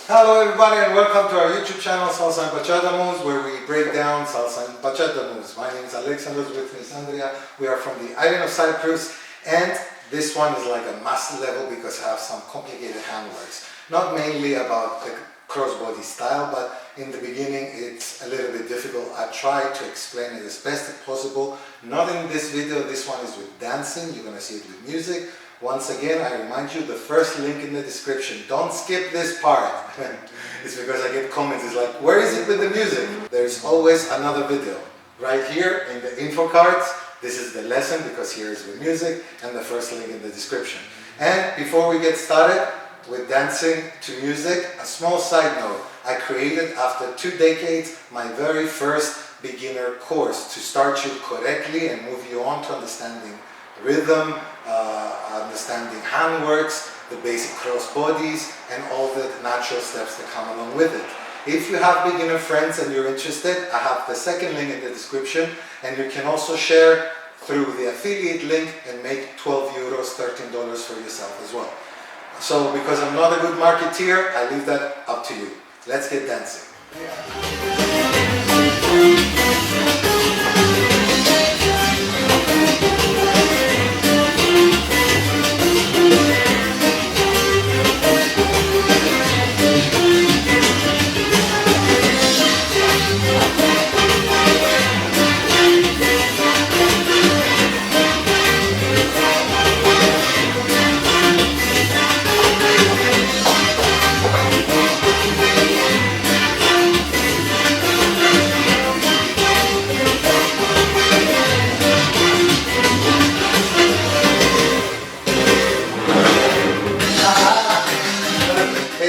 Hello everybody and welcome to our YouTube channel Salsa and Bachata Moves, where we break down salsa and bachata moves. My name is Alexandros, with me is Andrea. We are from the Island of Cyprus, and this one is like a master level because I have some complicated handworks. Not mainly about the crossbody style, but in the beginning it's a little bit difficult. I try to explain it as best as possible. Not in this video, this one is with dancing. You're going to see it with music. Once again, I remind you, the first link in the description. Don't skip this part. It's because I get comments, it's like, where is it with the music? There's always another video. Right here in the info cards, this is the lesson because here is the music, and the first link in the description. And before we get started with dancing to music, a small side note. I created, after 2 decades, my very first beginner course to start you correctly and move you on to understanding rhythm, understanding handworks, the basic cross bodies, and all the natural steps that come along with it. If you have beginner friends and you're interested, I have the second link in the description, and you can also share through the affiliate link and make 12 euros, $13 for yourself as well. So because I'm not a good marketeer, I leave that up to you. Let's get dancing.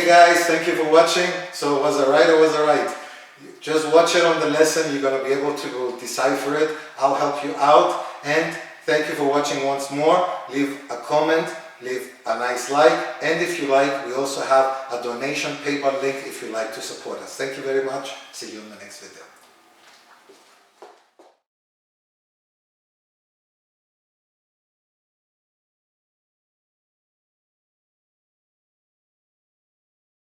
Guys, thank you for watching. So was I right or was I right? Just watch it on the lesson, you're going to be able to decipher it. I'll help you out, and thank you for watching once more. Leave a comment, leave a nice like, and if you like, we also have a donation PayPal link if you like to support us. Thank you very much. See you in the next video.